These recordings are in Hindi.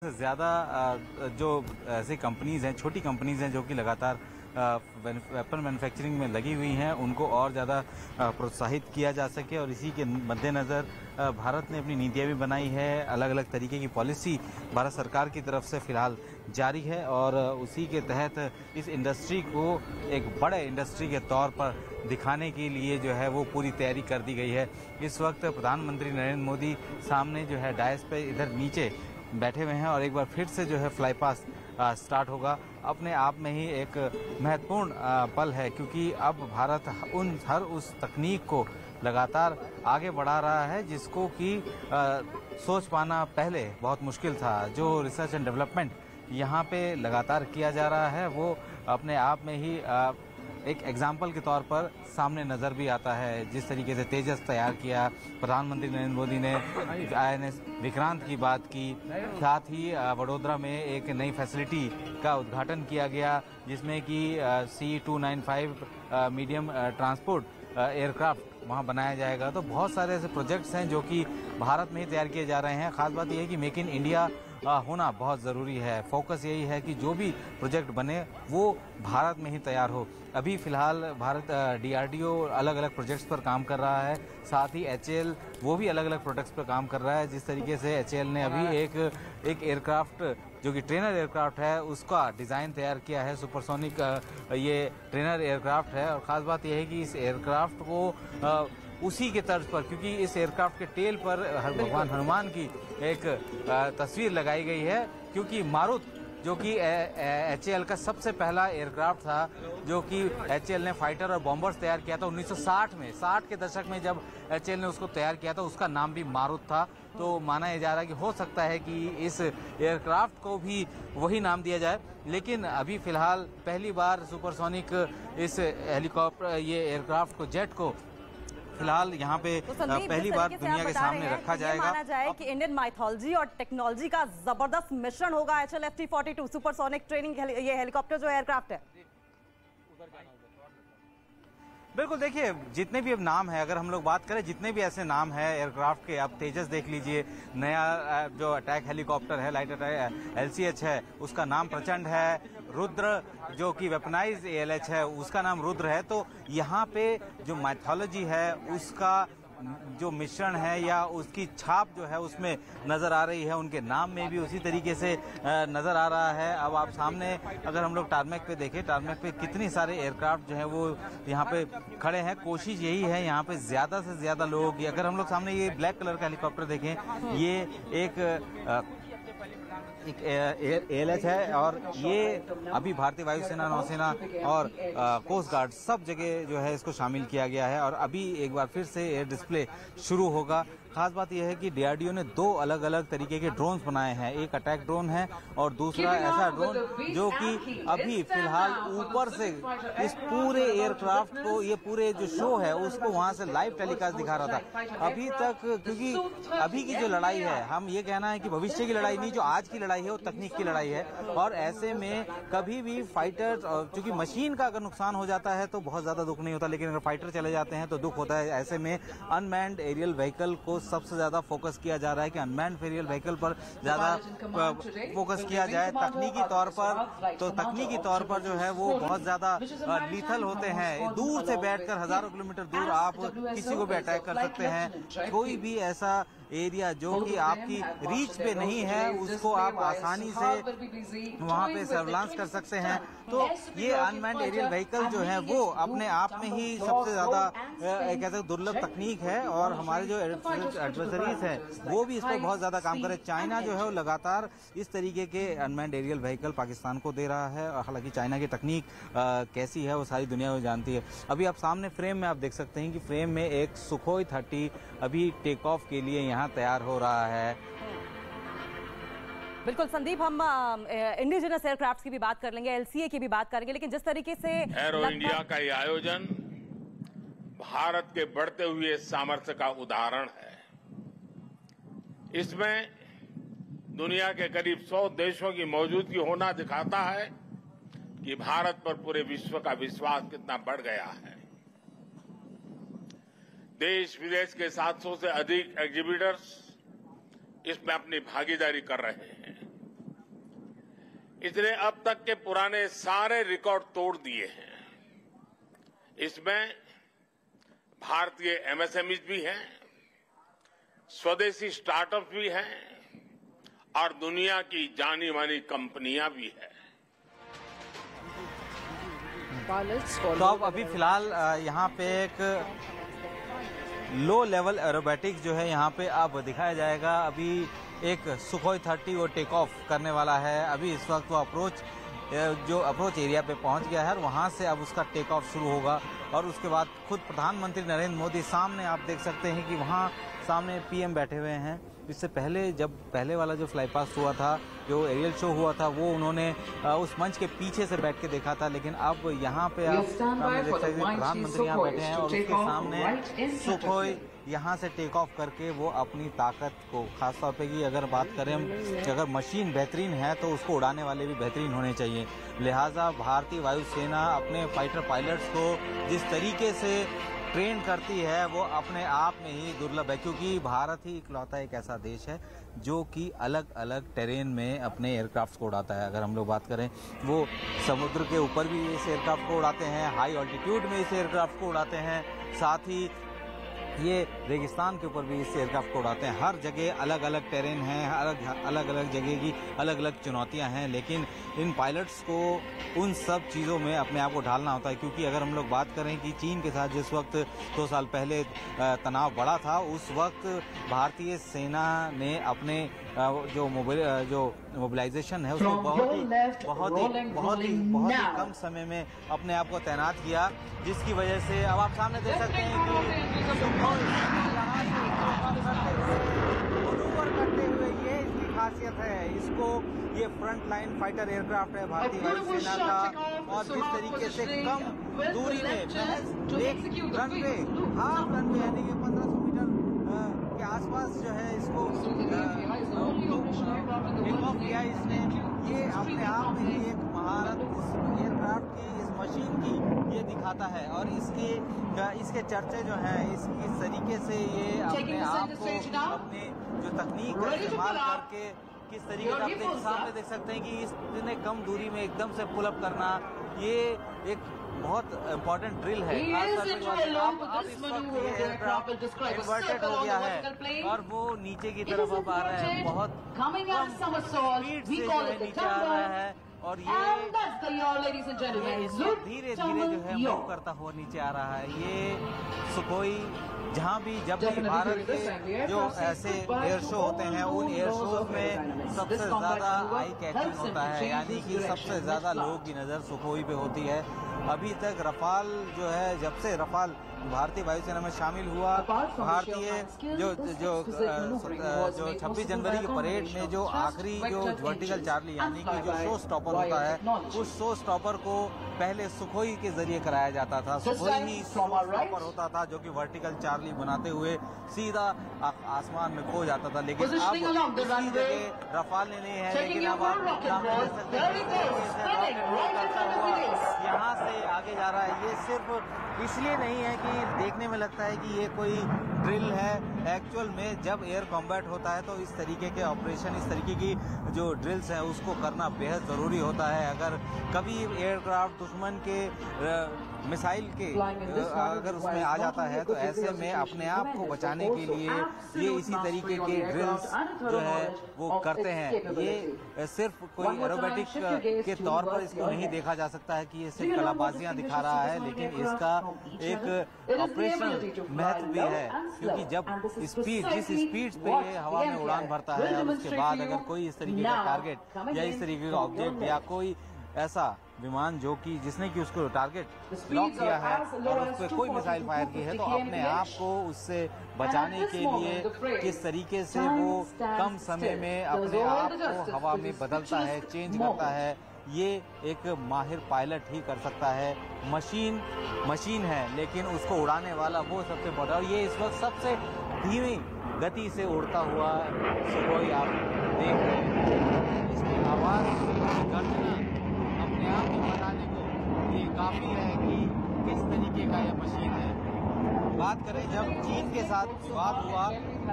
ज़्यादा जो ऐसी कंपनीज़ हैं, छोटी कंपनीज़ हैं जो कि लगातार वेपन मैन्युफैक्चरिंग में लगी हुई हैं, उनको और ज़्यादा प्रोत्साहित किया जा सके। और इसी के मद्देनज़र भारत ने अपनी नीतियाँ भी बनाई है। अलग अलग तरीके की पॉलिसी भारत सरकार की तरफ से फ़िलहाल जारी है और उसी के तहत इस इंडस्ट्री को एक बड़े इंडस्ट्री के तौर पर दिखाने के लिए जो है वो पूरी तैयारी कर दी गई है। इस वक्त प्रधानमंत्री नरेंद्र मोदी सामने जो है डायस पे इधर नीचे बैठे हुए हैं और एक बार फिर से जो है फ्लाई पास स्टार्ट होगा। अपने आप में ही एक महत्वपूर्ण पल है, क्योंकि अब भारत हर उस तकनीक को लगातार आगे बढ़ा रहा है जिसको कि सोच पाना पहले बहुत मुश्किल था। जो रिसर्च एंड डेवलपमेंट यहाँ पे लगातार किया जा रहा है वो अपने आप में ही एक एग्जाम्पल के तौर पर सामने नज़र भी आता है। जिस तरीके से तेजस तैयार किया, प्रधानमंत्री नरेंद्र मोदी ने INS विक्रांत की बात की, साथ ही वडोदरा में एक नई फैसिलिटी का उद्घाटन किया गया जिसमें कि C-295 मीडियम ट्रांसपोर्ट एयरक्राफ्ट वहां बनाया जाएगा। तो बहुत सारे ऐसे प्रोजेक्ट्स हैं जो कि भारत में ही तैयार किए जा रहे हैं। खास बात यह है कि मेक इन इंडिया होना बहुत ज़रूरी है। फोकस यही है कि जो भी प्रोजेक्ट बने वो भारत में ही तैयार हो। अभी फ़िलहाल भारत DRDO अलग अलग प्रोजेक्ट्स पर काम कर रहा है, साथ ही HAL वो भी अलग अलग प्रोजेक्ट्स पर काम कर रहा है। जिस तरीके से HAL ने अभी एक एयरक्राफ्ट जो कि ट्रेनर एयरक्राफ्ट है उसका डिज़ाइन तैयार किया है। सुपरसोनिक ये ट्रेनर एयरक्राफ्ट है और ख़ास बात यह है कि इस एयरक्राफ्ट को उसी के तर्ज पर, क्योंकि इस एयरक्राफ्ट के टेल पर भगवान हनुमान की एक तस्वीर लगाई गई है, क्योंकि मारुत जो कि HAL का सबसे पहला एयरक्राफ्ट था जो कि HAL ने फाइटर और बॉम्बर्स तैयार किया था 1960 में। 60 के दशक में जब HAL ने उसको तैयार किया था उसका नाम भी मारुत था। तो माना जा रहा है कि हो सकता है कि इस एयरक्राफ्ट को भी वही नाम दिया जाए। लेकिन अभी फिलहाल पहली बार सुपरसोनिक इस हेलीकॉप्टर ये एयरक्राफ्ट को जेट को फिलहाल यहाँ पे तो पहली बार दुनिया के सामने रखा जाएगा। माना जाए कि इंडियन माइथोलॉजी और टेक्नोलॉजी का जबरदस्त मिश्रण होगा HAL FT42 सुपरसोनिक ट्रेनिंग ये हेलीकॉप्टर जो एयरक्राफ्ट है। बिल्कुल, देखिए जितने भी अब नाम है, अगर हम लोग बात करें जितने भी ऐसे नाम है एयरक्राफ्ट के, आप तेजस देख लीजिए, नया जो अटैक हेलीकॉप्टर है, लाइट अटैक LCH है, उसका नाम प्रचंड है। रुद्र जो कि वेपनाइज ALH है उसका नाम रुद्र है। तो यहाँ पे जो माइथोलॉजी है उसका जो मिश्रण है या उसकी छाप जो है उसमें नज़र आ रही है, उनके नाम में भी उसी तरीके से नज़र आ रहा है। अब आप सामने अगर हम लोग टारमेक पे देखें, टारमेक पे कितने सारे एयरक्राफ्ट जो है वो यहाँ पे खड़े हैं। कोशिश यही है यहाँ पे ज़्यादा से ज़्यादा लोगों की, अगर हम लोग सामने ये ब्लैक कलर का हेलीकॉप्टर देखें, ये एक ALH है और ये अभी भारतीय वायुसेना, नौसेना और कोस्ट गार्ड सब जगह जो है इसको शामिल किया गया है और अभी एक बार फिर से एयर डिस्प्ले शुरू होगा। खास बात यह है कि DRDO ने 2 अलग अलग तरीके के ड्रोन्स बनाए हैं, एक अटैक ड्रोन है और दूसरा ऐसा ड्रोन जो कि अभी फिलहाल ऊपर से इस पूरे एयरक्राफ्ट को, ये पूरे जो शो है उसको वहां से लाइव टेलीकास्ट दिखा रहा था। अभी तक, क्योंकि अभी की जो लड़ाई है, हम ये कहना है कि भविष्य की लड़ाई नहीं, जो आज की लड़ाई है वो तकनीक की लड़ाई है। और ऐसे में कभी भी फाइटर, क्योंकि मशीन का अगर नुकसान हो जाता है तो बहुत ज्यादा दुख नहीं होता, लेकिन अगर फाइटर चले जाते हैं तो दुख होता है। ऐसे में अनमैन्ड एरियल व्हीकल को सबसे ज्यादा फोकस किया जा रहा है कि अनमैन्ड एरियल व्हीकल पर ज्यादा फोकस किया जाए तकनीकी तौर पर। तो तकनीकी तौर पर जो है वो बहुत ज्यादा लीथल होते हैं। दूर से बैठकर हजारों किलोमीटर दूर आप किसी को भी अटैक कर सकते हैं। कोई भी ऐसा एरिया जो कि आपकी रीच पे नहीं है उसको आप आसानी से वहां पे सर्विलांस कर सकते हैं। तो ये अनमैन्ड एरियल व्हीकल जो है वो अपने आप में ही सबसे ज्यादा कहते दुर्लभ तकनीक है और हमारे जो एडवर्सरीज हैं वो भी इस पर बहुत ज्यादा काम करे। चाइना जो है वो लगातार इस तरीके के अनमैन्ड एरियल व्हीकल पाकिस्तान को दे रहा है। हालांकि चाइना की तकनीक कैसी है वो सारी दुनिया को जानती है। अभी आप सामने फ्रेम में आप देख सकते हैं कि फ्रेम में एक सुखोई 30 अभी टेक ऑफ के लिए यहाँ तैयार हो रहा है। बिल्कुल संदीप, हम इंडिजिनस एयरक्राफ्ट की भी बात कर लेंगे, LCA की भी बात करेंगे, लेकिन जिस तरीके से एरो इंडिया का ये आयोजन भारत के बढ़ते हुए सामर्थ्य का उदाहरण है। इसमें दुनिया के करीब 100 देशों की मौजूदगी होना दिखाता है कि भारत पर पूरे विश्व का विश्वास कितना बढ़ गया है। देश विदेश के 700 से अधिक एग्जीबिटर्स इसमें अपनी भागीदारी कर रहे हैं। इसने अब तक के पुराने सारे रिकॉर्ड तोड़ दिए हैं। इसमें भारतीय एमएसएमईज भी हैं, स्वदेशी स्टार्टअप भी हैं और दुनिया की जानी मानी कंपनियां भी हैं। तो अब अभी फिलहाल यहाँ पे एक लो लेवल एरोबेटिक्स जो है यहाँ पे अब दिखाया जाएगा। अभी एक सुखोई 30 वो टेक ऑफ करने वाला है। अभी इस वक्त वो अप्रोच एरिया पे पहुंच गया है और वहां से अब उसका टेक ऑफ शुरू होगा और उसके बाद खुद प्रधानमंत्री नरेंद्र मोदी सामने आप देख सकते हैं कि वहां सामने पीएम बैठे हुए हैं। इससे पहले जब पहले वाला जो फ्लाई पास्ट हुआ था, जो एरियल शो हुआ था, वो उन्होंने उस मंच के पीछे से बैठ के देखा था, लेकिन अब यहाँ पे आप सामने देख सकते हैं प्रधानमंत्री यहाँ बैठे हैं और उसके सामने सुखोई यहाँ से टेक ऑफ करके वो अपनी ताकत को, खासतौर पे कि अगर बात करें हम, अगर मशीन बेहतरीन है तो उसको उड़ाने वाले भी बेहतरीन होने चाहिए। लिहाजा भारतीय वायुसेना अपने फाइटर पायलट्स को जिस तरीके से ट्रेन करती है वो अपने आप में ही दुर्लभ है, क्योंकि भारत ही इकलौता एक ऐसा देश है जो कि अलग अलग टेरेन में अपने एयरक्राफ्ट को उड़ाता है। अगर हम लोग बात करें, वो समुद्र के ऊपर भी इस एयरक्राफ्ट को उड़ाते हैं, हाई ऑल्टीट्यूड में इस एयरक्राफ्ट को उड़ाते हैं, साथ ही ये रेगिस्तान के ऊपर भी इस एयरक्राफ्ट को उड़ाते हैं। हर जगह अलग अलग टेरेन है, अलग अलग जगह की अलग अलग चुनौतियां हैं, लेकिन इन पायलट्स को उन सब चीज़ों में अपने आप को ढालना होता है। क्योंकि अगर हम लोग बात करें कि चीन के साथ जिस वक्त 2 साल पहले तनाव बढ़ा था, उस वक्त भारतीय सेना ने अपने जो मोबिलाइजेशन है उसको बहुत ही कम समय में अपने आप को तैनात किया, जिसकी वजह से अब आप सामने देख सकते हैं कि मनूवर करते हुए ये इसकी खासियत है। इसको ये फ्रंट लाइन फाइटर एयरक्राफ्ट है भारतीय वायुसेना का, और जिस तरीके से कम दूरी में एक रनवे, हाफ रनवे यानी कि 1500 मीटर के आसपास जो है इसको टेक ऑफ किया इसने, ये अपने आप में ही एक महारत इस एयरक्राफ्ट की, इस मशीन की ये दिखाता है। और इसके चर्चे जो हैं इस तरीके से ये अपने आप को अपने जो तकनीक का इस्तेमाल करके किस तरीके से आप सामने देख सकते हैं कि इतने कम दूरी में एकदम से पुल अप करना, ये एक बहुत इम्पोर्टेंट ड्रिल है। अब इस वक्त ये एयरक्राफ्ट इन्वर्टेड हो गया है और वो नीचे की तरफ अब आ रहा है, बहुत कम स्पीड से जो है नीचे आ रहा है और ये धीरे धीरे जो है मूव करता हुआ नीचे आ रहा है। ये सुखोई जब भी भारत के जो ऐसे एयर शो होते हैं, उन एयर शो में सबसे ज्यादा आई कैचिंग होता है, यानी कि सबसे ज्यादा लोगों की नजर सुखोई पे होती है। अभी तक रफाल जो है, जब से रफाल भारतीय वायुसेना में शामिल हुआ, भारतीय जो 26 जनवरी की परेड में जो आखिरी जो वर्टिकल चार्ली यानी कि जो शो स्टॉपर होता है, उस शो स्टॉपर को पहले सुखोई के जरिए कराया जाता था। सुखोई ही शो स्टॉपर होता था जो कि वर्टिकल चार्ली बनाते हुए सीधा आसमान में खो जाता था। लेकिन अब उसी जगह रफाल ने नहीं है, लेकिन अब आप यहाँ से आगे जा रहा है। ये सिर्फ इसलिए नहीं है कि देखने में लगता है कि ये कोई ड्रिल है, एक्चुअल में जब एयर कॉम्बैट होता है तो इस तरीके के ऑपरेशन, इस तरीके की जो ड्रिल्स हैं उसको करना बेहद ज़रूरी होता है। अगर कभी एयरक्राफ्ट दुश्मन के मिसाइल के अगर उसमें आ जाता है तो ऐसे में अपने आप को बचाने के लिए ये इसी तरीके के ड्रिल्स जो है वो करते हैं। ये सिर्फ कोई एरोबेटिक के तौर पर इसको नहीं देखा जा सकता है कि ये सिर्फ कलाबाजियां दिखा रहा है, लेकिन इसका एक ऑपरेशनल महत्व भी है, क्योंकि जब जिस स्पीड पे ये हवा में उड़ान भरता है और उसके बाद अगर कोई इस तरीके का टारगेट या इस तरीके का ऑब्जेक्ट या कोई ऐसा विमान जो कि जिसने कि उसको टारगेट लॉक किया है और उस पर कोई मिसाइल फायर की है, तो अपने आप को उससे बचाने के लिए किस तरीके से वो कम समय में अपने आप को हवा में बदलता है, चेंज करता है, ये एक माहिर पायलट ही कर सकता है। मशीन है, लेकिन उसको उड़ाने वाला वो सबसे बड़ा, और ये इस वक्त सबसे धीमी गति से उड़ता हुआ सुखोई आप देख रहे हैं। इसकी आवाज, गर्जना अपने आप को बताने को ये काफी है कि किस तरीके का यह मशीन है। बात करें जब चीन के साथ विवाद हुआ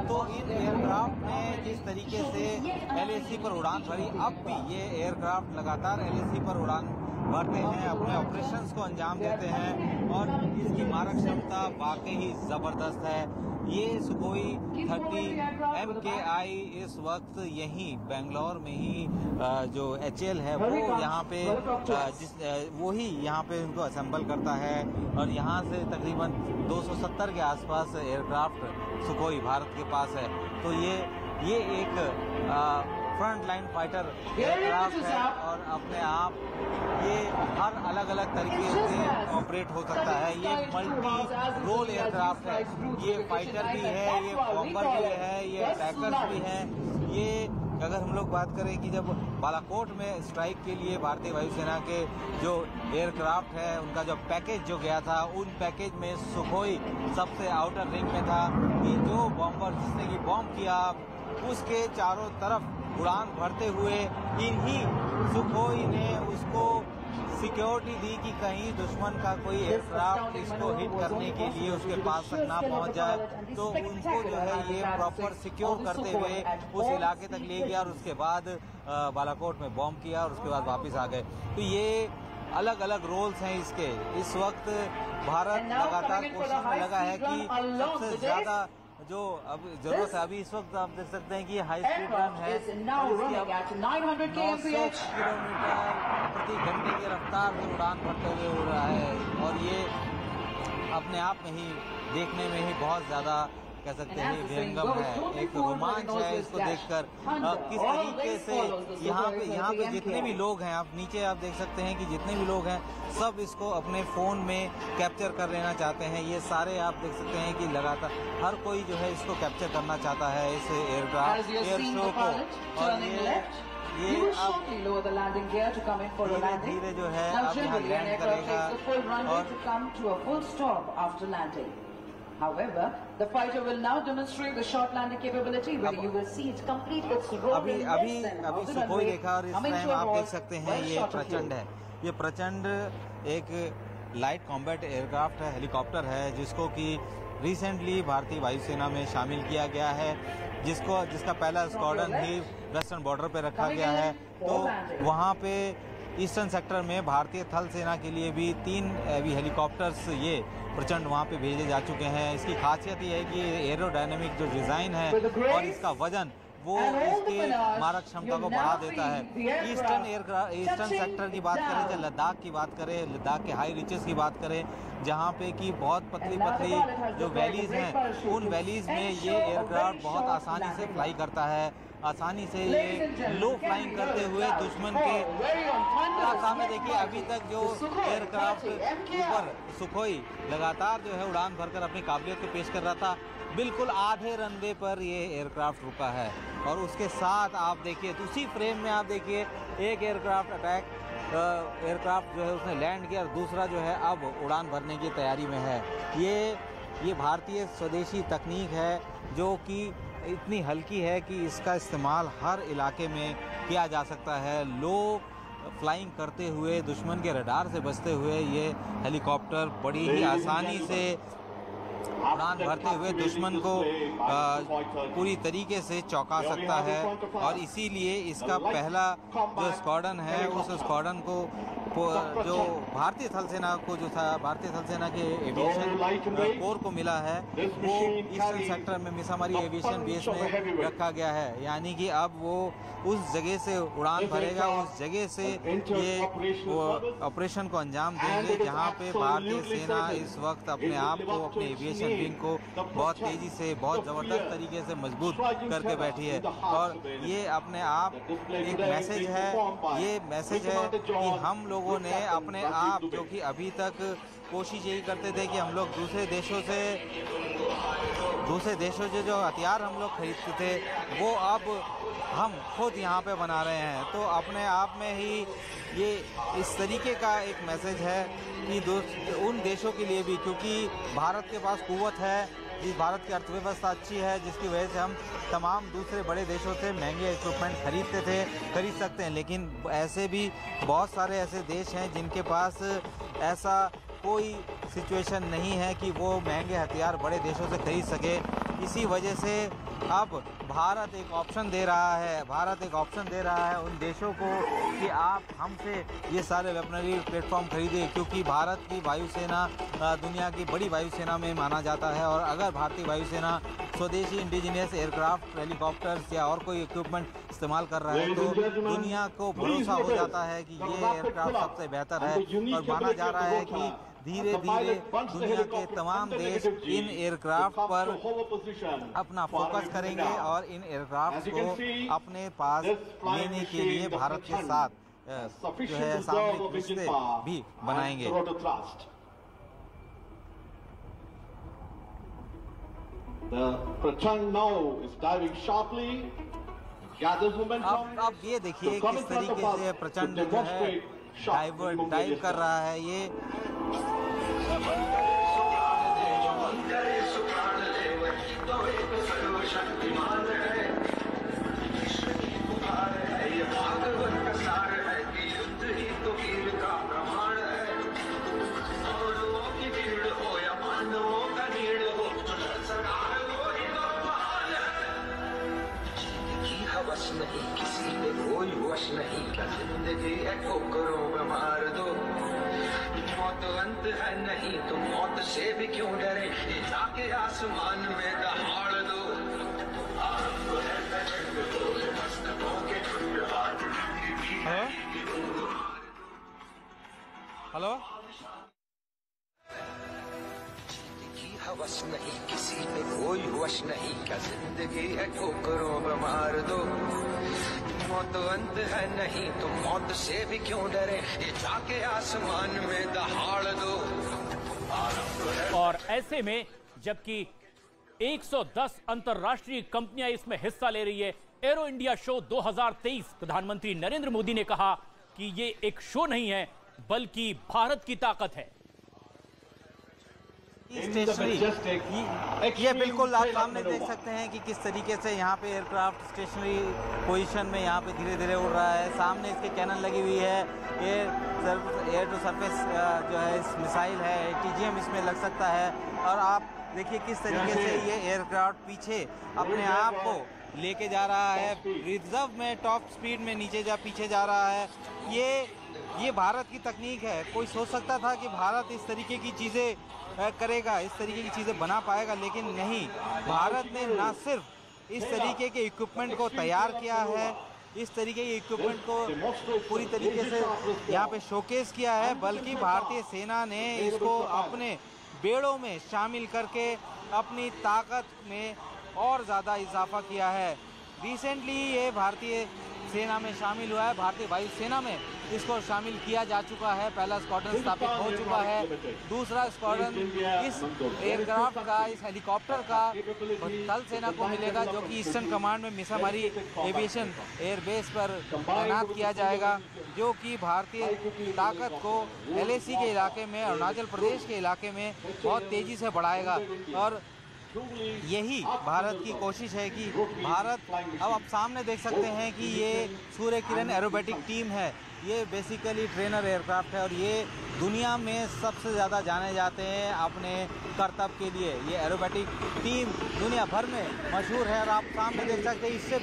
तो इन एयरक्राफ्ट ने जिस तरीके से LAC पर उड़ान भरी, अब भी ये एयरक्राफ्ट लगातार LAC पर उड़ान भरते हैं, अपने ऑपरेशंस को अंजाम देते हैं और इसकी मारक क्षमता वाकई ही जबरदस्त है। ये सुखोई 30 MKI इस वक्त यहीं बेंगलोर में ही जो HAL है वो यहाँ पे वही यहाँ पे उनको असेंबल करता है और यहाँ से तकरीबन 270 के आसपास एयरक्राफ्ट सुखोई भारत के पास है। तो ये एक फ्रंट लाइन फाइटर एयरक्राफ्ट है और अपने आप ये हर अलग अलग तरीके से ऑपरेट हो सकता है। ये मल्टी रोल एयरक्राफ्ट है, ये फाइटर भी है, ये बॉम्बर भी है, ये अटैकर्स भी हैं। ये अगर हम लोग बात करें कि जब बालाकोट में स्ट्राइक के लिए भारतीय वायुसेना के जो एयरक्राफ्ट है उनका जो पैकेज जो गया था, उन पैकेज में सुखोई सबसे आउटर रिंग में था कि जो बॉम्बर जिसने की बॉम्ब किया उसके चारों तरफ उड़ान भरते हुए इन्हीं सुखोई ने उसको सिक्योरिटी दी कि कहीं दुश्मन का कोई एयरक्राफ्ट इसको हिट करने के लिए उसके पास तक ना पहुंच जाए। तो उनको जो है ये प्रॉपर सिक्योर करते हुए उस इलाके तक ले गया और उसके बाद बालाकोट में बॉम्ब किया और उसके बाद वापस आ गए। तो ये अलग अलग रोल्स हैं इसके। इस वक्त भारत लगातार कोशिश में लगा है कि सबसे ज्यादा जो अब जरूरत है, अभी इस वक्त आप देख सकते हैं कि हाई स्पीड रन है, 900 किलोमीटर प्रति घंटे की रफ्तार से उड़ान भरते हुए उड़ रहा है और ये अपने आप में ही देखने में ही बहुत ज्यादा कह सकते हैं विहंगम है, एक रोमांच है इसको देखकर। किस तरीके से यहाँ पे जितने भी लोग हैं, आप नीचे आप देख सकते हैं कि जितने भी लोग हैं सब इसको अपने फोन में कैप्चर कर लेना चाहते हैं। ये सारे आप देख सकते हैं कि लगातार हर कोई जो है इसको कैप्चर करना चाहता है इस एयर शो को। और ये अब धीरे जो है अब यहाँ लैंड करेगा और However, the fighter will now demonstrate the short landing capability, where you will see it complete its rolling अभी सुखोई देखा और इस टाइम आप देख सकते हैं ये प्रचंड है। ये प्रचंड एक लाइट कॉम्बैट एयरक्राफ्ट है, हेलीकॉप्टर है, जिसको कि रिसेंटली भारतीय वायुसेना में शामिल किया गया है, जिसका पहला स्क्वाड्रन ही वेस्टर्न बॉर्डर पे रखा गया है। तो वहाँ पे ईस्टर्न सेक्टर में भारतीय थल सेना के लिए भी 3 हेलीकॉप्टर्स ये प्रचंड वहाँ पे भेजे जा चुके हैं। इसकी खासियत ये है कि एरोडायनेमिक जो डिज़ाइन है और इसका वजन वो इसकी मारक क्षमता को बढ़ा देता है। ईस्टर्न सेक्टर की बात करें, या लद्दाख की बात करें, लद्दाख के हाई रिचेस की बात करें, जहाँ पे कि बहुत पतली जो वैलीज हैं, उन वैलीज में ये एयरक्राफ्ट बहुत आसानी से फ्लाई करता है। आसानी से ये लो फ्लाइंग करते हुए दुश्मन के सामने देखिए अभी तक जो एयरक्राफ्ट ऊपर सुखोई लगातार जो है उड़ान भरकर अपनी काबिलियत को पेश कर रहा था, बिल्कुल आधे रनवे पर ये एयरक्राफ्ट रुका है। और उसके साथ आप देखिए उसी फ्रेम में आप देखिए एक एयरक्राफ्ट एयरक्राफ्ट जो है उसने लैंड किया और दूसरा जो है अब उड़ान भरने की तैयारी में है। ये भारतीय स्वदेशी तकनीक है जो कि इतनी हल्की है कि इसका इस्तेमाल हर इलाके में किया जा सकता है। लो फ्लाइंग करते हुए दुश्मन के रडार से बचते हुए ये हेलीकॉप्टर बड़ी ही आसानी से उड़ान भरते हुए दुश्मन को पूरी तरीके से चौंका सकता है। और इसीलिए इसका पहला जो स्क्वाड्रन है उस स्क्वाड्रन को जो भारतीय थल सेना को जो था भारतीय थल सेना के एविएशन कोर को मिला है वो ईस्टर्न सेक्टर में मिसामारी एविएशन बेस में रखा गया है। यानी कि अब वो उस जगह से उड़ान भरेगा, उस जगह से ये वो ऑपरेशन को अंजाम देंगे जहां पे भारतीय सेना इस वक्त अपने आप को, अपने एविएशन विंग को बहुत तेजी से, बहुत जबरदस्त तरीके से मजबूत करके बैठी है। और ये अपने आप एक मैसेज है, ये मैसेज है कि हम लोगों ने अपने आप, जो कि अभी तक कोशिश यही करते थे कि हम लोग दूसरे देशों से जो हथियार हम लोग खरीदते थे वो अब हम खुद यहाँ पे बना रहे हैं। तो अपने आप में ही ये इस तरीके का एक मैसेज है कि उन देशों के लिए भी, क्योंकि भारत के पास कुव्वत है, जिस भारत की अर्थव्यवस्था अच्छी है, जिसकी वजह से हम तमाम दूसरे बड़े देशों से महंगे इक्विपमेंट खरीद सकते हैं। लेकिन ऐसे भी बहुत सारे ऐसे देश हैं जिनके पास ऐसा कोई सिचुएशन नहीं है कि वो महंगे हथियार बड़े देशों से खरीद सके। इसी वजह से अब भारत एक ऑप्शन दे रहा है उन देशों को कि आप हमसे ये सारे वेपनरी प्लेटफॉर्म खरीदें, क्योंकि भारत की वायुसेना दुनिया की बड़ी वायुसेना में माना जाता है। और अगर भारतीय वायुसेना स्वदेशी इंडिजिनियस एयरक्राफ्ट, हेलीकॉप्टर्स या और कोई इक्विपमेंट इस्तेमाल कर रहा है तो दुनिया को भरोसा हो जाता है कि ये एयरक्राफ्ट सबसे बेहतर है। और माना जा रहा है कि धीरे धीरे दुनिया के तमाम देश इन एयरक्राफ्ट पर अपना फोकस करेंगे और इन एयरक्राफ्ट को अपने पास लेने के लिए भारत के साथ जो है सामरिक रिश्ते भी बनाएंगे। अब ये देखिए किस तरीके से प्रचंड जो है डाइव कर रहा है। ये नहीं किसी पे कोई वश नहीं, क्या जिंदगी है ठोकरों में मार दो, मौत अंत है नहीं तो मौत से भी क्यों डरे, जाके आसमान में दहाड़ दो। हेलो हवस नहीं किसी पे कोई वश नहीं, क्या जिंदगी है ठोकरों में मार दो, मौत अंत है नहीं तो मौत से भी क्यों डरे, जाके आसमान में दहाड़ दो। और ऐसे में जबकि 110 अंतर्राष्ट्रीय कंपनियां इसमें हिस्सा ले रही है, एरो इंडिया शो 2023 प्रधानमंत्री नरेंद्र मोदी ने कहा कि ये एक शो नहीं है बल्कि भारत की ताकत है। स्टेशनरी ये बिल्कुल आप सामने देख सकते हैं कि किस तरीके से यहाँ पे एयरक्राफ्ट स्टेशनरी पोजीशन में यहाँ पे धीरे धीरे उड़ रहा है। सामने इसके कैनन लगी हुई है। एयर टू सरफेस जो है इस मिसाइल है, ATGM इसमें लग सकता है। और आप देखिए किस तरीके से ये एयरक्राफ्ट पीछे अपने आप को लेके जा रहा है, रिजर्व में टॉप स्पीड में पीछे जा रहा है। ये भारत की तकनीक है। कोई सोच सकता था कि भारत इस तरीके की चीज़ें करेगा, इस तरीके की चीज़ें बना पाएगा, लेकिन नहीं। भारत ने ना सिर्फ इस तरीके के इक्विपमेंट को तैयार किया है, इस तरीके के इक्विपमेंट को पूरी तरीके से यहाँ पे शोकेस किया है, बल्कि भारतीय सेना ने इसको अपने बेड़ों में शामिल करके अपनी ताकत में और ज़्यादा इजाफा किया है। रिसेंटली ये भारतीय सेना में शामिल हुआ है, भारतीय वायुसेना में इसको शामिल किया जा चुका है। पहला स्क्वाड्रन स्थापित हो चुका है, दूसरा स्क्वाड्रन इस एयरक्राफ्ट का, इस हेलीकॉप्टर का थल सेना को मिलेगा, जो कि ईस्टर्न कमांड में मिसामारी एविएशन एयरबेस पर तैनात किया जाएगा, जो कि भारतीय ताकत को LAC के इलाके में, अरुणाचल प्रदेश के इलाके में बहुत तेज़ी से बढ़ाएगा। और यही भारत की कोशिश है कि भारत, अब आप सामने देख सकते हैं कि ये सूर्य किरण एरोबेटिक टीम है। ये बेसिकली ट्रेनर एयरक्राफ्ट है और ये दुनिया में सबसे ज़्यादा जाने जाते हैं अपने करतब के लिए। ये एरोबेटिक टीम दुनिया भर में मशहूर है और आप सामने देख सकते हैं इससे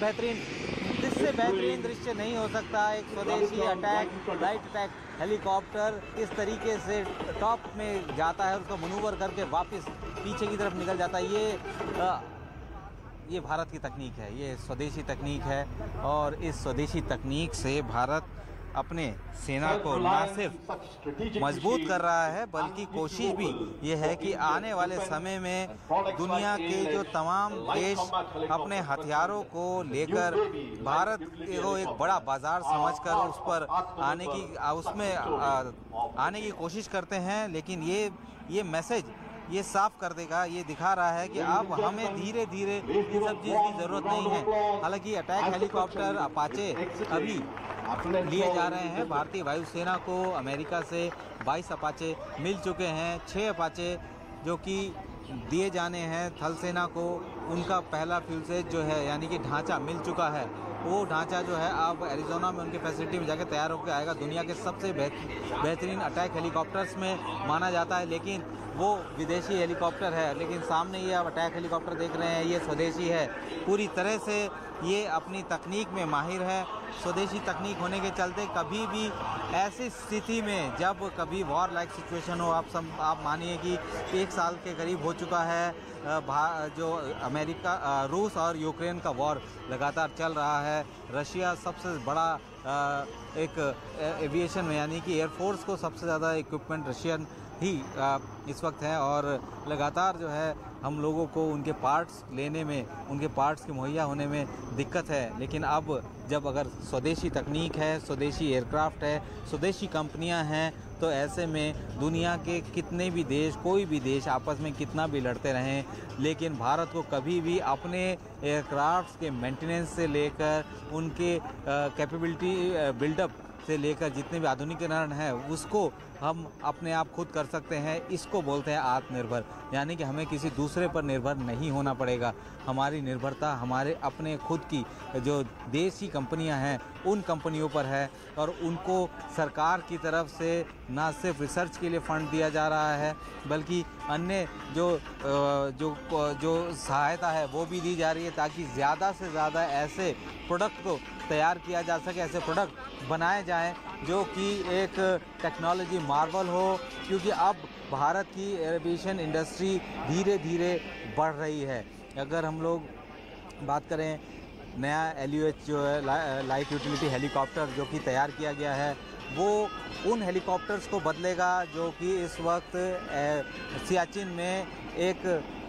बेहतरीन दृश्य नहीं हो सकता। एक स्वदेशी लाइट अटैक हेलीकॉप्टर इस तरीके से टॉप में जाता है और उसको मनूवर करके वापस पीछे की तरफ निकल जाता है। ये भारत की तकनीक है, ये स्वदेशी तकनीक है और इस स्वदेशी तकनीक से भारत अपने सेना को न सिर्फ मजबूत कर रहा है, बल्कि कोशिश भी ये है कि आने वाले समय में दुनिया के जो तमाम देश अपने हथियारों को लेकर भारत को एक बड़ा बाजार समझकर उस पर आने की कोशिश करते हैं। लेकिन ये मैसेज ये साफ कर देगा, ये दिखा रहा है कि अब हमें धीरे धीरे इन सब चीज़ की ज़रूरत नहीं है। हालांकि अटैक हेलीकॉप्टर अपाचे अभी लिए जा रहे हैं। भारतीय वायुसेना को अमेरिका से 22 अपाचे मिल चुके हैं, 6 अपाचे जो कि दिए जाने हैं थल सेना को। उनका पहला फ्यूसेज जो है यानी कि ढांचा मिल चुका है वो ढांचा जो है अब एरिजोना में उनके फैसिलिटी में जाकर तैयार होकर आएगा। दुनिया के सबसे बेहतरीन अटैक हेलीकॉप्टर्स में माना जाता है, लेकिन वो विदेशी हेलीकॉप्टर है। लेकिन सामने ये आप अटैक हेलीकॉप्टर देख रहे हैं, ये स्वदेशी है। पूरी तरह से ये अपनी तकनीक में माहिर है। स्वदेशी तकनीक होने के चलते कभी भी ऐसी स्थिति में जब कभी वॉर लाइक सिचुएशन हो, आप मानिए कि 1 साल के करीब हो चुका है जो अमेरिका रूस और यूक्रेन का वॉर लगातार चल रहा है। रशिया सबसे बड़ा एक एविएशन में यानी कि एयरफोर्स को सबसे ज़्यादा इक्विपमेंट रशियन ही इस वक्त है और लगातार जो है हम लोगों को उनके पार्ट्स लेने में, उनके पार्ट्स के मुहैया होने में दिक्कत है। लेकिन अब जब अगर स्वदेशी तकनीक है, स्वदेशी एयरक्राफ्ट है, स्वदेशी कंपनियां हैं, तो ऐसे में दुनिया के कितने भी देश, कोई भी देश आपस में कितना भी लड़ते रहें, लेकिन भारत को कभी भी अपने एयरक्राफ्ट के मेंटेनेंस से लेकर उनके कैपेबिलिटी बिल्डअप से लेकर जितने भी आधुनिकीकरण है उसको हम अपने आप खुद कर सकते हैं। इसको बोलते हैं आत्मनिर्भर, यानी कि हमें किसी दूसरे पर निर्भर नहीं होना पड़ेगा। हमारी निर्भरता हमारे अपने खुद की जो देशी कंपनियां हैं उन कंपनियों पर है और उनको सरकार की तरफ से ना सिर्फ रिसर्च के लिए फंड दिया जा रहा है बल्कि अन्य जो सहायता है वो भी दी जा रही है ताकि ज़्यादा से ज़्यादा ऐसे प्रोडक्ट को तैयार किया जा सके, ऐसे प्रोडक्ट बनाए जाएं जो कि एक टेक्नोलॉजी मार्वल हो। क्योंकि अब भारत की एविएशन इंडस्ट्री धीरे धीरे बढ़ रही है। अगर हम लोग बात करें नया LUH जो है लाइट यूटिलिटी हेलीकॉप्टर जो कि तैयार किया गया है, वो उन हेलीकॉप्टर्स को बदलेगा जो कि इस वक्त सियाचिन में एक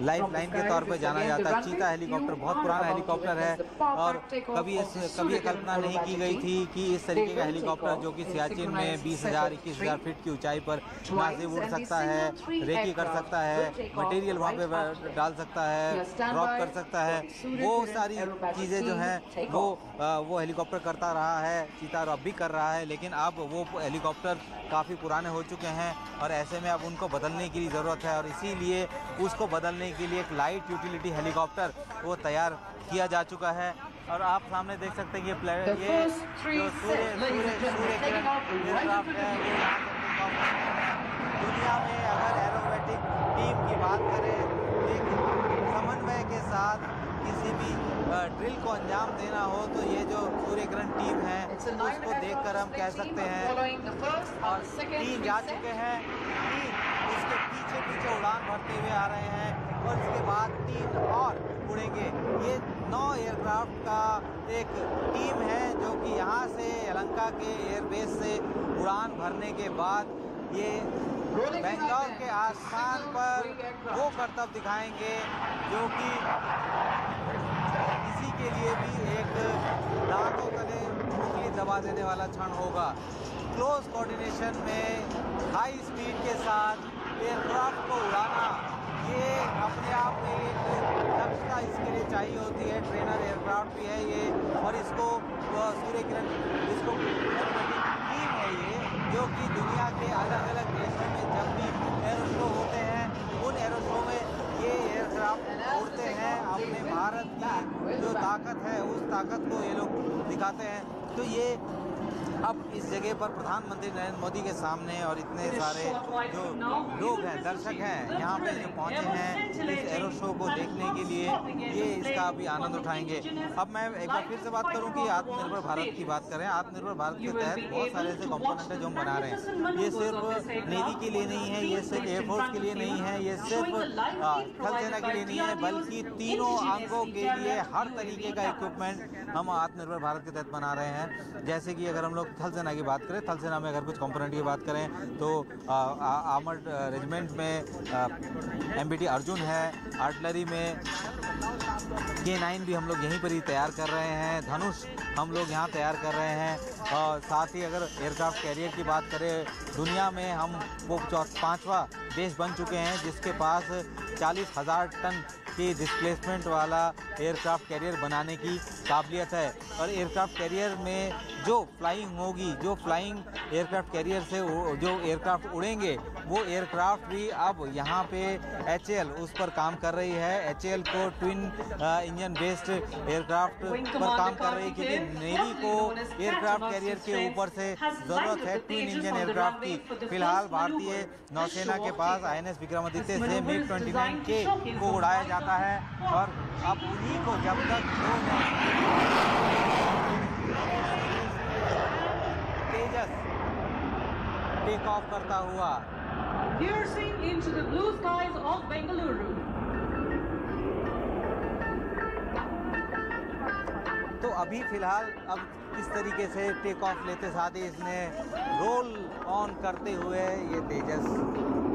लाइफ लाइन के तौर पर जाना जाता है। चीता हेलीकॉप्टर बहुत पुराना हेलीकॉप्टर है और कभी ये कल्पना नहीं की गई थी कि इस तरीके का हेलीकॉप्टर जो कि सियाचिन में 20,000-21,000 फीट की ऊंचाई पर ना सिर्फ उड़ सकता है, रेकी कर सकता है, मटेरियल वहाँ पे डाल सकता है, ड्रॉप कर सकता है, वो सारी चीज़ें जो हैं वो हेलीकॉप्टर करता रहा है। चीता अब भी कर रहा है, लेकिन अब वो हेलीकॉप्टर काफ़ी पुराने हो चुके हैं और ऐसे में अब उनको बदलने की ज़रूरत है और इसीलिए उसको बदलने के लिए एक लाइट यूटिलिटी हेलीकॉप्टर वो तैयार किया जा चुका है। और आप सामने देख सकते हैं ये जो सूर्य किरण एयरक्राफ्ट है वो यहाँ पर दुनिया में अगर एरोबेटिक टीम की बात करें, एक समन्वय के साथ किसी भी ड्रिल को अंजाम देना हो तो ये जो सूर्य किरण टीम है उसको देखकर हम कह सकते हैं। और 3 जा चुके हैं, 3 उसके पीछे उड़ान भरते हुए आ रहे हैं और इसके बाद 3 और उड़ेंगे। ये 9 एयरक्राफ्ट का एक टीम है जो कि यहाँ से यलहंका के एयरबेस से उड़ान भरने के बाद ये बेंगलोर के आसमान पर वो करतब दिखाएंगे जो कि इसी के लिए भी एक दांतों तले उंगली दबा देने वाला क्षण होगा। क्लोज कोऑर्डिनेशन में हाई स्पीड के साथ एयरक्राफ्ट को उड़ाना, ये अपने आप में एक दक्षता इसके लिए चाहिए होती है। ट्रेनर एयरक्राफ्ट भी है ये और इसको सूर्य किरण इसको टीम है ये जो कि दुनिया के अलग अलग देशों में जब भी एरो शो होते हैं उन एरो शो में ये एयरक्राफ्ट उड़ते हैं। अपने भारत की जो ताकत है उस ताकत को ये लोग दिखाते हैं। तो ये अब इस जगह पर प्रधानमंत्री नरेंद्र मोदी के सामने और इतने सारे जो लोग हैं, दर्शक हैं, यहाँ पे जो पहुँचे हैं इस एरो शो को देखने के लिए, ये इसका अभी आनंद उठाएंगे। अब मैं एक बार फिर से बात करूँ कि आत्मनिर्भर भारत की बात करें। आत्मनिर्भर भारत के तहत बहुत सारे ऐसे कंपोनेंट हैं जो हम बना रहे हैं। ये सिर्फ नेवी के लिए नहीं है, ये सिर्फ एयरफोर्स के लिए नहीं है, ये सिर्फ थल सेना के लिए नहीं है, बल्कि तीनों अंगों के लिए हर तरीके का इक्विपमेंट हम आत्मनिर्भर भारत के तहत बना रहे हैं। जैसे कि अगर हम लोग थल सेना की बात करें, थल सेना में अगर कुछ कंपोनेंट की बात करें तो आर्मर्ड रेजिमेंट में MBT अर्जुन है, आर्टिलरी में K9 भी हम लोग यहीं पर ही तैयार कर रहे हैं, धनुष हम लोग यहाँ तैयार कर रहे हैं। और साथ ही अगर एयरक्राफ्ट कैरियर की बात करें, दुनिया में हम वो 5वां देश बन चुके हैं जिसके पास 40,000 टन की डिस्प्लेसमेंट वाला एयरक्राफ्ट कैरियर बनाने की काबिलियत है। और एयरक्राफ्ट कैरियर में जो फ्लाइंग होगी, जो फ्लाइंग एयरक्राफ्ट कैरियर से जो एयरक्राफ्ट उड़ेंगे, वो एयरक्राफ्ट भी अब यहाँ पे HAL उस पर काम कर रही है। HAL को ट्विन इंजन बेस्ड एयरक्राफ्ट पर काम कर रही है, क्योंकि नेवी को एयरक्राफ्ट कैरियर के ऊपर से जरूरत है ट्विन इंजन एयरक्राफ्ट की। फिलहाल भारतीय नौसेना के पास INS विक्रमादित्य से MiG-29K को उड़ाया जाता है, और अब उन्हीं को जब तक तेजस टेक ऑफ करता हुआ Piercing into the blue skies of Bengaluru. तो अभी फिलहाल अब इस तरीके से टेक ऑफ लेते साथ ही इसने रोल ऑन करते हुए ये तेजस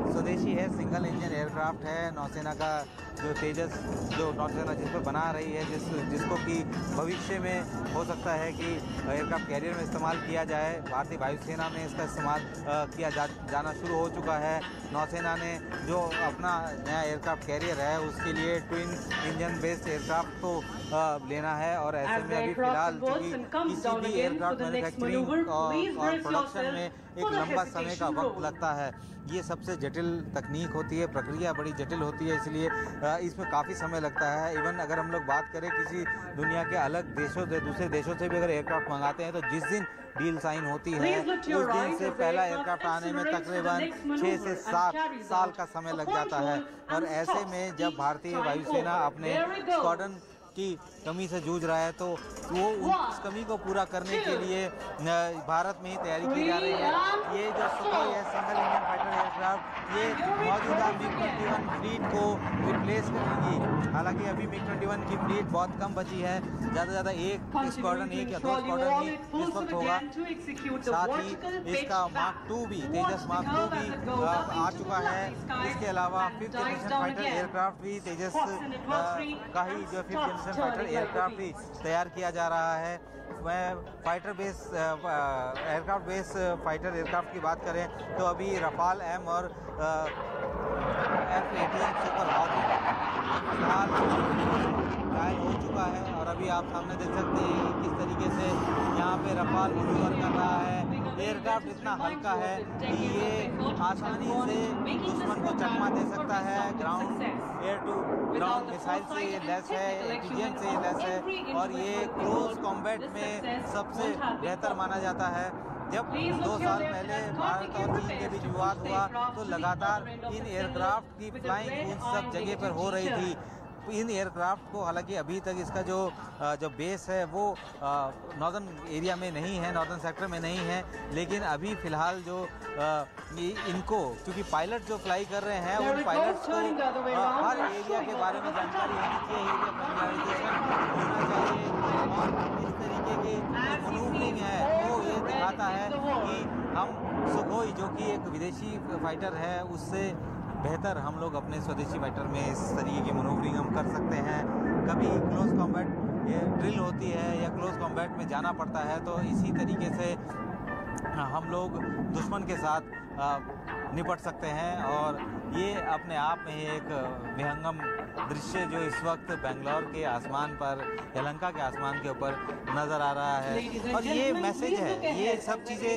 स्वदेशी है, सिंगल इंजन एयरक्राफ्ट है नौसेना का, जो तेजस जो नौसेना जिस पर बना रही है, जिसको कि भविष्य में हो सकता है कि एयरक्राफ्ट कैरियर में इस्तेमाल किया जाए। भारतीय वायुसेना में इसका इस्तेमाल किया जाना शुरू हो चुका है। नौसेना ने जो अपना नया एयरक्राफ्ट कैरियर है उसके लिए ट्विन इंजन बेस्ड एयरक्राफ्ट को लेना है, और ऐसे में अभी फिलहाल किसी भी एयरक्राफ्ट मैन्युफैक्चरिंग और प्रोडक्शन में एक लंबा समय का वक्त लगता है। ये सबसे जटिल तकनीक होती है, प्रक्रिया बड़ी जटिल होती है, इसलिए इसमें काफ़ी समय लगता है। इवन अगर हम लोग बात करें किसी दुनिया के अलग देशों से, दूसरे देशों से भी अगर एयरक्राफ्ट मंगाते हैं, तो जिस दिन डील साइन होती है उस दिन से पहला एयरक्राफ्ट आने में तकरीबन 6 से 7 साल का समय लग जाता है। और ऐसे में जब भारतीय वायुसेना अपने स्क्वाड्रन की कमी से जूझ रहा है, तो वो उस कमी को पूरा करने के लिए भारत में ही तैयारी की जा रही है। ये जो सुखोई है सिंगल इंजन फाइटर एयरक्राफ्ट, ये मौजूदा MiG-21 फ्लीट को रिप्लेस करेंगी। हालांकि अभी MiG-21 की फ्लीट बहुत कम बची है, ज़्यादा से ज़्यादा एक स्क्वाड्रन, 1 या 2 स्क्वाड्रन ही इस वक्त होगा। साथ ही इसका मार्क 2 भी, तेजस मार्क 2 भी आ चुका है। इसके अलावा 5th जनरेशन फाइटर एयरक्राफ्ट भी तेजस का ही जो 5th जनरेशन फाइटर एयरक्राफ्ट भी तैयार किया जा रहा है। मैं fighter base aircraft base fighter aircraft की बात करें तो अभी रफाल M और F-18 सुपर हॉर्नेट फिलहाल ट्रायल हो चुका है, और अभी आप सामने देख सकते हैं किस तरीके से यहाँ पे रफाल मैन्यूवर कर रहा है। एयरक्राफ्ट इतना हल्का है कि ये आसानी से दुश्मन को चकमा दे सकता है। Ground air to ground missile से ये लैस है, एपीजीएम से ये लैस है, और ये क्लोज कॉम्बैट में सबसे बेहतर माना जाता है। जब 2 साल पहले भारत और चीन के बीच विवाद हुआ तो लगातार इन एयरक्राफ्ट की फ्लाइंग उन सब जगह पर हो रही थी। इन एयरक्राफ्ट को हालांकि अभी तक इसका जो बेस है वो नॉर्दर्न एरिया में नहीं है, नॉर्दर्न सेक्टर में नहीं है, लेकिन अभी फ़िलहाल जो इनको क्योंकि पायलट जो फ्लाई कर रहे हैं उन पायलट्स को हर एरिया के बारे में जानकारी होनी चाहिए, एरिया फैमिलाइजेशन होना चाहिए, और इस तरीके की मैनूवरिंग है वो ये दिखाता है कि हम सुखोई जो कि एक विदेशी फाइटर है उससे बेहतर हम लोग अपने स्वदेशी फाइटर में इस तरीके की मैनूवरिंग हम कर सकते हैं। कभी क्लोज कॉम्बैट ड्रिल होती है या क्लोज कॉम्बैट में जाना पड़ता है, तो इसी तरीके से हम लोग दुश्मन के साथ निपट सकते हैं। और ये अपने आप में एक विहंगम दृश्य जो इस वक्त बेंगलोर के आसमान पर, यलहंका के आसमान के ऊपर नज़र आ रहा है, और ये मैसेज है, ये सब चीज़ें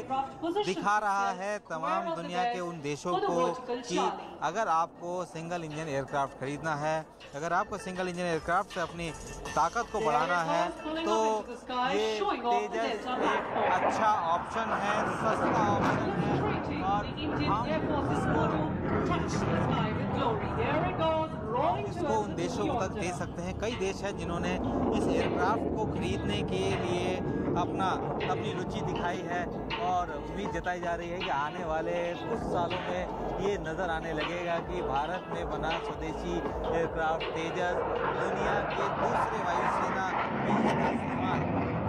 दिखा रहा है तमाम दुनिया के उन देशों को कि अगर आपको सिंगल इंजन एयरक्राफ्ट खरीदना है, अगर आपको सिंगल इंजन एयरक्राफ्ट से अपनी ताकत को बढ़ाना है, तो ये तेजस एक अच्छा ऑप्शन है, सस्ता ऑप्शन है, और हम इसको उन देशों तक दे सकते हैं। कई देश हैं जिन्होंने इस एयरक्राफ्ट को खरीदने के लिए अपनी रुचि दिखाई है, और उम्मीद जताई जा रही है कि आने वाले कुछ सालों में ये नज़र आने लगेगा कि भारत में बना स्वदेशी एयरक्राफ्ट तेजस दुनिया के दूसरे वायुसेना भी इसका इस्तेमाल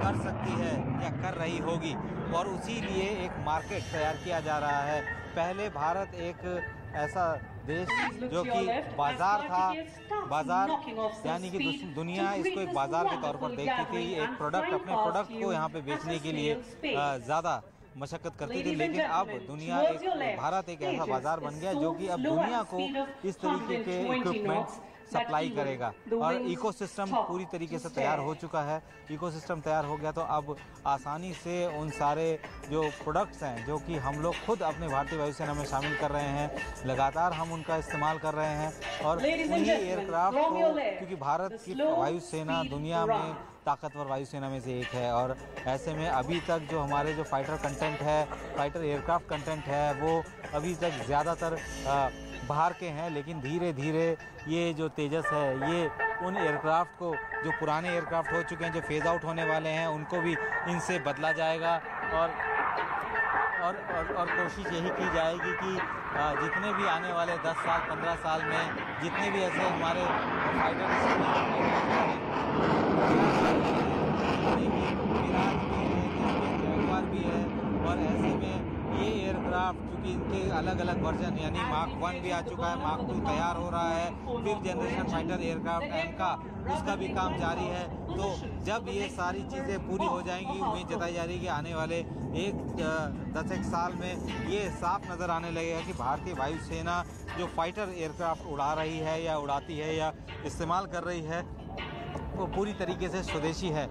कर सकती है या कर रही होगी, और उसी लिए एक मार्केट तैयार किया जा रहा है। पहले भारत एक ऐसा देश जो कि बाजार था, बाजार यानी कि दुनिया इसको एक बाजार के तौर पर देखती थी, एक प्रोडक्ट, अपने प्रोडक्ट को यहाँ पे बेचने के लिए ज़्यादा मशक्कत करती थी, लेकिन अब दुनिया भारत एक ऐसा बाजार बन गया जो कि अब दुनिया को इस तरीके के इक्विपमेंट्स सप्लाई करेगा। और इकोसिस्टम पूरी तरीके से तैयार हो चुका है। इकोसिस्टम तैयार हो गया तो अब आसानी से उन सारे जो प्रोडक्ट्स हैं जो कि हम लोग खुद अपने भारतीय वायुसेना में शामिल कर रहे हैं, लगातार हम उनका इस्तेमाल कर रहे हैं। और उन्हीं एयरक्राफ्ट को, क्योंकि भारत की वायुसेना दुनिया में ताकतवर वायुसेना में से एक है, और ऐसे में अभी तक जो हमारे जो फाइटर कंटेंट है, फाइटर एयरक्राफ्ट कंटेंट है, वो अभी तक ज़्यादातर बाहर के हैं। लेकिन धीरे धीरे ये जो तेजस है, ये उन एयरक्राफ्ट को, जो पुराने एयरक्राफ्ट हो चुके हैं, जो फेज आउट होने वाले हैं, उनको भी इनसे बदला जाएगा। और कोशिश यही की जाएगी कि जितने भी आने वाले 10 साल 15 साल में जितने भी ऐसे हमारे फाइटर भी है, और ऐसे में ये एयरक्राफ्ट चूँकि इनके अलग अलग वर्जन, यानी मार्क 1 भी आ चुका है, मार्क 2 तैयार हो रहा है, 5th generation fighter aircraft M का, उसका भी काम जारी है। तो जब ये सारी चीज़ें पूरी हो जाएंगी, उम्मीद जताई जा रही है कि आने वाले 10 साल में ये साफ नज़र आने लगेगा कि भारतीय वायुसेना जो फाइटर एयरक्राफ्ट उड़ा रही है या उड़ाती है या इस्तेमाल कर रही है, वो पूरी तरीके से स्वदेशी है।